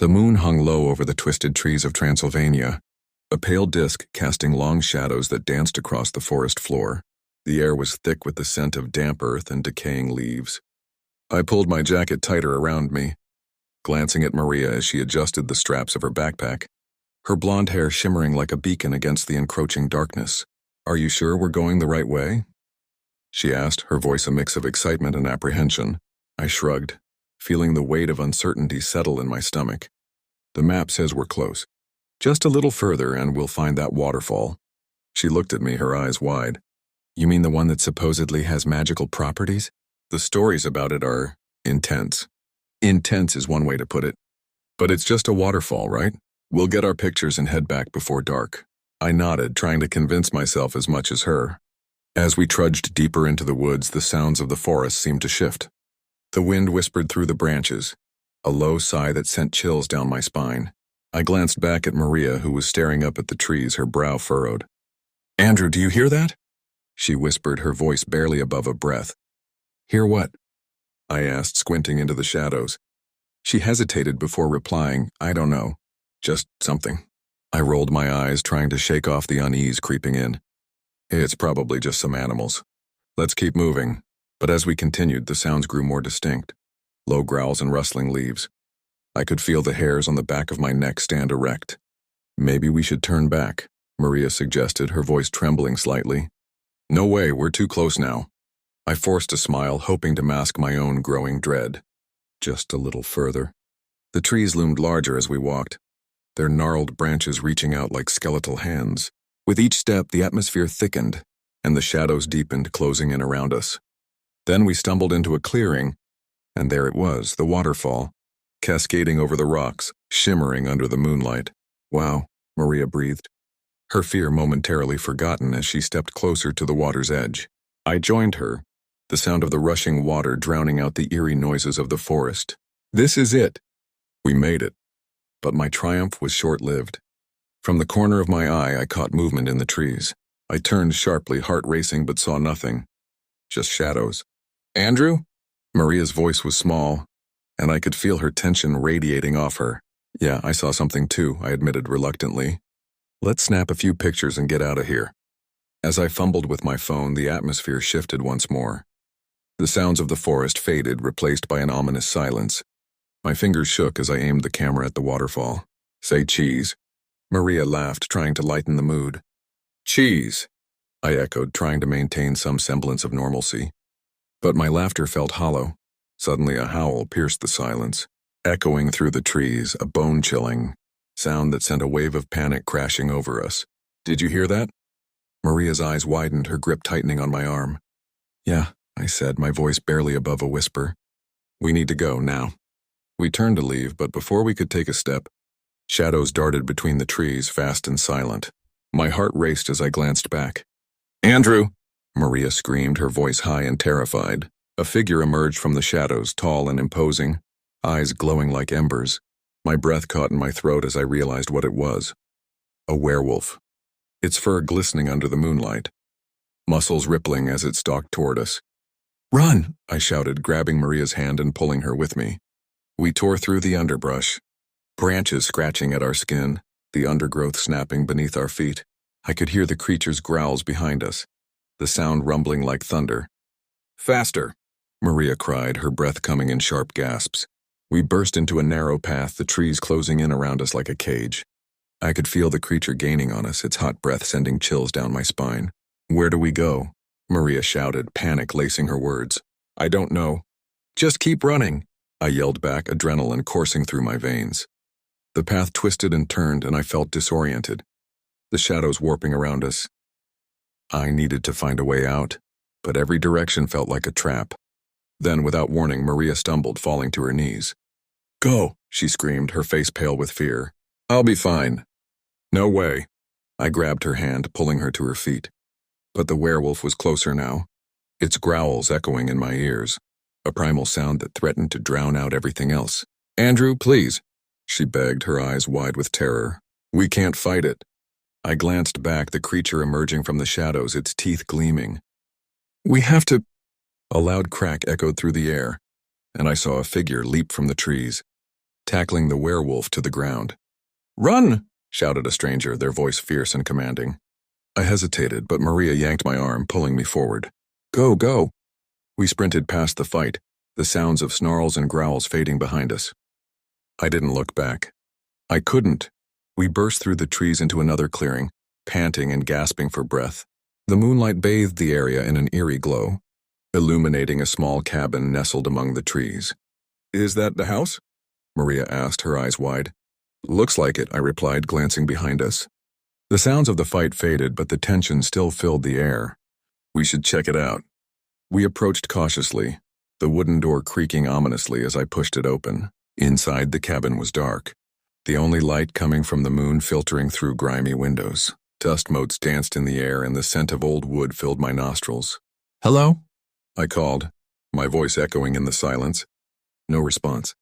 The moon hung low over the twisted trees of Transylvania, a pale disk casting long shadows that danced across the forest floor. The air was thick with the scent of damp earth and decaying leaves. I pulled my jacket tighter around me, glancing at Maria as she adjusted the straps of her backpack, her blonde hair shimmering like a beacon against the encroaching darkness. "Are you sure we're going the right way?" she asked, her voice a mix of excitement and apprehension. I shrugged, feeling the weight of uncertainty settle in my stomach. "The map says we're close. Just a little further and we'll find that waterfall." She looked at me, her eyes wide. "You mean the one that supposedly has magical properties?" "The stories about it are intense." "Intense is one way to put it. But it's just a waterfall, right? We'll get our pictures and head back before dark." I nodded, trying to convince myself as much as her. As we trudged deeper into the woods, the sounds of the forest seemed to shift. The wind whispered through the branches, a low sigh that sent chills down my spine. I glanced back at Maria, who was staring up at the trees, her brow furrowed. "Andrew, do you hear that?" she whispered, her voice barely above a breath. "Hear what?" I asked, squinting into the shadows. She hesitated before replying, "I don't know. Just something." I rolled my eyes, trying to shake off the unease creeping in. "It's probably just some animals. Let's keep moving." But as we continued, the sounds grew more distinct. Low growls and rustling leaves. I could feel the hairs on the back of my neck stand erect. "Maybe we should turn back," Maria suggested, her voice trembling slightly. "No way, we're too close now." I forced a smile, hoping to mask my own growing dread. Just a little further. The trees loomed larger as we walked, their gnarled branches reaching out like skeletal hands. With each step, the atmosphere thickened, and the shadows deepened, closing in around us. Then we stumbled into a clearing, and there it was, the waterfall, cascading over the rocks, shimmering under the moonlight. "Wow," Maria breathed, her fear momentarily forgotten as she stepped closer to the water's edge. I joined her, the sound of the rushing water drowning out the eerie noises of the forest. "This is it." We made it. But my triumph was short-lived. From the corner of my eye, I caught movement in the trees. I turned sharply, heart racing, but saw nothing. Just shadows. "Andrew?" Maria's voice was small, and I could feel her tension radiating off her. "Yeah, I saw something too," I admitted reluctantly. "Let's snap a few pictures and get out of here." As I fumbled with my phone, the atmosphere shifted once more. The sounds of the forest faded, replaced by an ominous silence. My fingers shook as I aimed the camera at the waterfall. "Say cheese." Maria laughed, trying to lighten the mood. "Cheese," I echoed, trying to maintain some semblance of normalcy. But my laughter felt hollow. Suddenly a howl pierced the silence, echoing through the trees, a bone-chilling sound that sent a wave of panic crashing over us. "Did you hear that?" Maria's eyes widened, her grip tightening on my arm. "Yeah," I said, my voice barely above a whisper. "We need to go, now." We turned to leave, but before we could take a step, shadows darted between the trees, fast and silent. My heart raced as I glanced back. "Andrew!" Maria screamed, her voice high and terrified. A figure emerged from the shadows, tall and imposing, eyes glowing like embers. My breath caught in my throat as I realized what it was. A werewolf. Its fur glistening under the moonlight, muscles rippling as it stalked toward us. "Run!" I shouted, grabbing Maria's hand and pulling her with me. We tore through the underbrush, branches scratching at our skin, the undergrowth snapping beneath our feet. I could hear the creature's growls behind us, the sound rumbling like thunder. "Faster!" Maria cried, her breath coming in sharp gasps. We burst into a narrow path, the trees closing in around us like a cage. I could feel the creature gaining on us, its hot breath sending chills down my spine. "Where do we go?" Maria shouted, panic lacing her words. "I don't know. Just keep running," I yelled back, adrenaline coursing through my veins. The path twisted and turned, and I felt disoriented, the shadows warping around us. I needed to find a way out, but every direction felt like a trap. Then, without warning, Maria stumbled, falling to her knees. "Go!" she screamed, her face pale with fear. "I'll be fine." "No way." I grabbed her hand, pulling her to her feet. But the werewolf was closer now, its growls echoing in my ears, a primal sound that threatened to drown out everything else. "Andrew, please," she begged, her eyes wide with terror. "We can't fight it." I glanced back, the creature emerging from the shadows, its teeth gleaming. "We have to—" A loud crack echoed through the air, and I saw a figure leap from the trees. tackling the werewolf to the ground. "Run!" shouted a stranger, their voice fierce and commanding. I hesitated, but Maria yanked my arm, pulling me forward. "Go, go!" We sprinted past the fight, the sounds of snarls and growls fading behind us. I didn't look back. I couldn't. We burst through the trees into another clearing, panting and gasping for breath. The moonlight bathed the area in an eerie glow, illuminating a small cabin nestled among the trees. "Is that the house?" Maria asked, her eyes wide. "Looks like it," I replied, glancing behind us. The sounds of the fight faded, but the tension still filled the air. "We should check it out." We approached cautiously, the wooden door creaking ominously as I pushed it open. Inside, the cabin was dark, the only light coming from the moon filtering through grimy windows. Dust motes danced in the air, and the scent of old wood filled my nostrils. "Hello?" I called, my voice echoing in the silence. No response.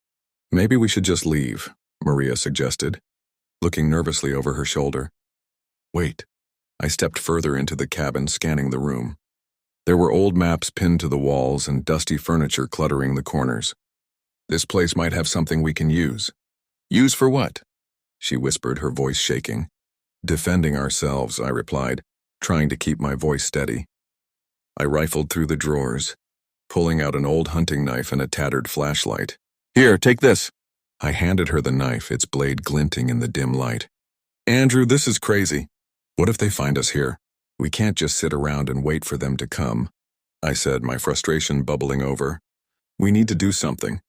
"Maybe we should just leave," Maria suggested, looking nervously over her shoulder. "Wait." I stepped further into the cabin, scanning the room. There were old maps pinned to the walls and dusty furniture cluttering the corners. "This place might have something we can use." "Use for what?" she whispered, her voice shaking. "Defending ourselves," I replied, trying to keep my voice steady. I rifled through the drawers, pulling out an old hunting knife and a tattered flashlight. "Here, take this." I handed her the knife, its blade glinting in the dim light. "Andrew, this is crazy. What if they find us here? We can't just sit around and wait for them to come," I said, my frustration bubbling over. "We need to do something."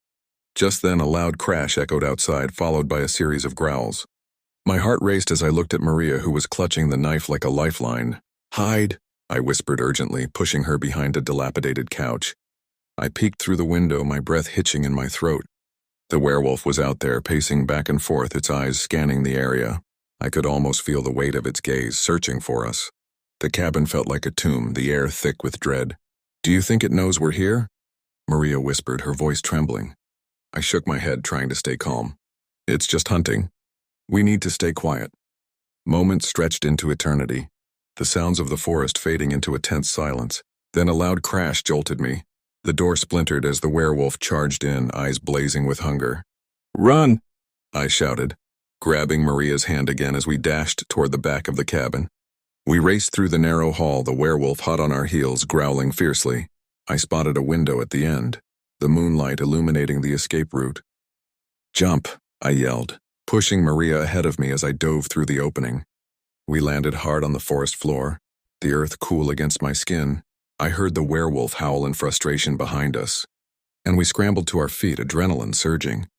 Just then, a loud crash echoed outside, followed by a series of growls. My heart raced as I looked at Maria, who was clutching the knife like a lifeline. "Hide," I whispered urgently, pushing her behind a dilapidated couch. I peeked through the window, my breath hitching in my throat. The werewolf was out there, pacing back and forth, its eyes scanning the area. I could almost feel the weight of its gaze, searching for us. The cabin felt like a tomb, the air thick with dread. "Do you think it knows we're here?" Maria whispered, her voice trembling. I shook my head, trying to stay calm. "It's just hunting. We need to stay quiet." Moments stretched into eternity, the sounds of the forest fading into a tense silence. Then a loud crash jolted me. The door splintered as the werewolf charged in, eyes blazing with hunger. "Run!" I shouted, grabbing Maria's hand again as we dashed toward the back of the cabin. We raced through the narrow hall, the werewolf hot on our heels, growling fiercely. I spotted a window at the end, the moonlight illuminating the escape route. "Jump!" I yelled, pushing Maria ahead of me as I dove through the opening. We landed hard on the forest floor, the earth cool against my skin. I heard the werewolf howl in frustration behind us, and we scrambled to our feet, adrenaline surging.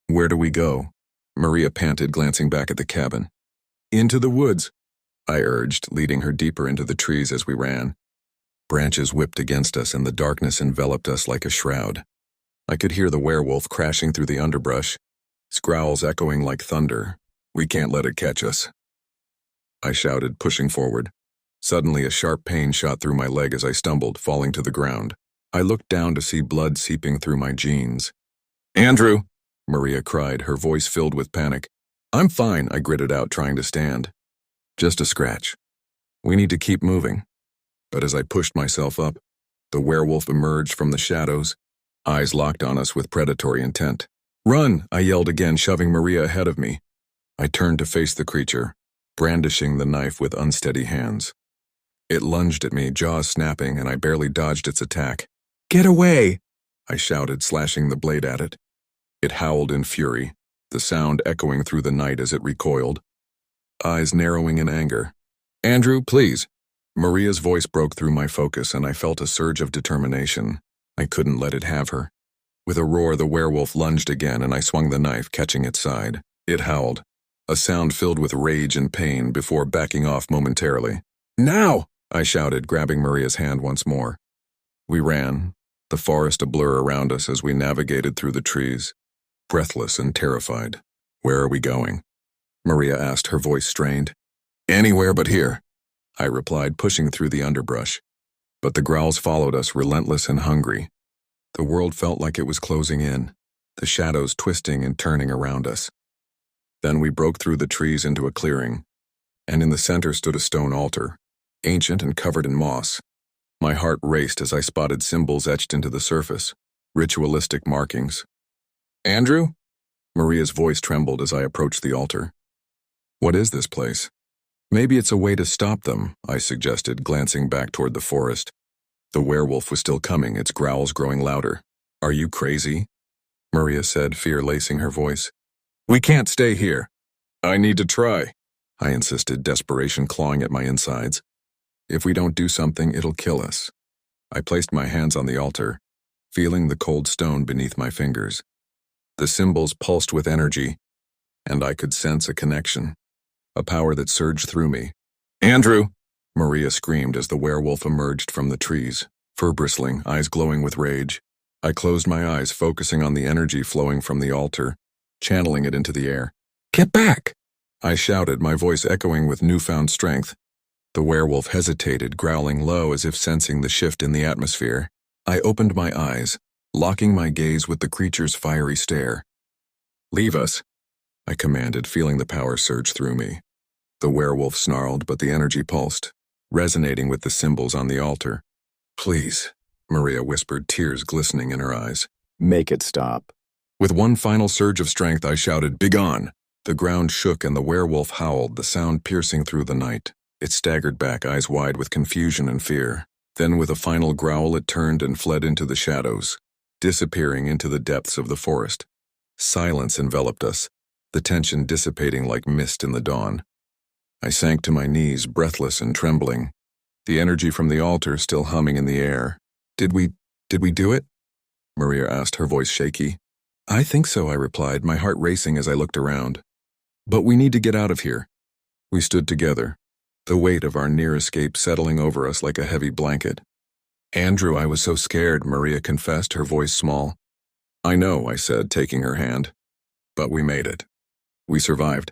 "Where do we go?" Maria panted, glancing back at the cabin. "Into the woods," I urged, leading her deeper into the trees as we ran. Branches whipped against us, and the darkness enveloped us like a shroud. I could hear the werewolf crashing through the underbrush, its growls echoing like thunder. "We can't let it catch us," I shouted, pushing forward. Suddenly, a sharp pain shot through my leg as I stumbled, falling to the ground. I looked down to see blood seeping through my jeans. "Andrew!" Maria cried, her voice filled with panic. "I'm fine," I gritted out, trying to stand. "Just a scratch. We need to keep moving." But as I pushed myself up, the werewolf emerged from the shadows, eyes locked on us with predatory intent. "Run!" I yelled again, shoving Maria ahead of me. I turned to face the creature, brandishing the knife with unsteady hands. It lunged at me, jaws snapping, and I barely dodged its attack. "Get away!" I shouted, slashing the blade at it. It howled in fury, the sound echoing through the night as it recoiled, eyes narrowing in anger. "Andrew, please." Maria's voice broke through my focus, and I felt a surge of determination. I couldn't let it have her. With a roar, the werewolf lunged again, and I swung the knife, catching its side. It howled, a sound filled with rage and pain, before backing off momentarily. "Now!" I shouted, grabbing Maria's hand once more. We ran, the forest a blur around us as we navigated through the trees, breathless and terrified. "Where are we going?" Maria asked, her voice strained. "Anywhere but here," I replied, pushing through the underbrush. But the growls followed us, relentless and hungry. The world felt like it was closing in, the shadows twisting and turning around us. Then we broke through the trees into a clearing, and in the center stood a stone altar, ancient and covered in moss. My heart raced as I spotted symbols etched into the surface, ritualistic markings. "Andrew?" Maria's voice trembled as I approached the altar. What is this place? Maybe it's a way to stop them, I suggested, glancing back toward the forest. The werewolf was still coming, its growls growing louder. Are you crazy? Maria said, fear lacing her voice. We can't stay here. I need to try, I insisted, desperation clawing at my insides. If we don't do something, it'll kill us. I placed my hands on the altar, feeling the cold stone beneath my fingers. The symbols pulsed with energy, and I could sense a connection, a power that surged through me. Andrew! Maria screamed as the werewolf emerged from the trees, fur bristling, eyes glowing with rage. I closed my eyes, focusing on the energy flowing from the altar, channeling it into the air. Get back! I shouted, my voice echoing with newfound strength. The werewolf hesitated, growling low as if sensing the shift in the atmosphere. I opened my eyes, locking my gaze with the creature's fiery stare. Leave us, I commanded, feeling the power surge through me. The werewolf snarled, but the energy pulsed, resonating with the symbols on the altar. Please, Maria whispered, tears glistening in her eyes. Make it stop. With one final surge of strength, I shouted, Begone! The ground shook and the werewolf howled, the sound piercing through the night. It staggered back, eyes wide with confusion and fear. Then with a final growl, it turned and fled into the shadows, disappearing into the depths of the forest. Silence enveloped us, the tension dissipating like mist in the dawn. I sank to my knees, breathless and trembling, the energy from the altar still humming in the air. Did we do it? Maria asked, her voice shaky. I think so, I replied, my heart racing as I looked around. But we need to get out of here. We stood together, the weight of our near escape settling over us like a heavy blanket. Andrew, I was so scared, Maria confessed, her voice small. I know, I said, taking her hand. But we made it. We survived.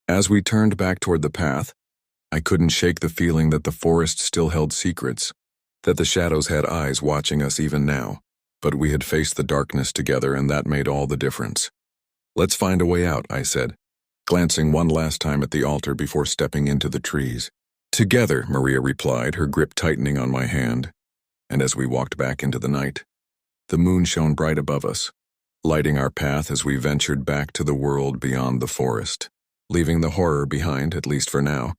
As we turned back toward the path, I couldn't shake the feeling that the forest still held secrets, that the shadows had eyes watching us even now. But we had faced the darkness together, and that made all the difference. Let's find a way out, I said, glancing one last time at the altar before stepping into the trees. Together, Maria replied, her grip tightening on my hand. And as we walked back into the night, the moon shone bright above us, lighting our path as we ventured back to the world beyond the forest, leaving the horror behind, at least for now.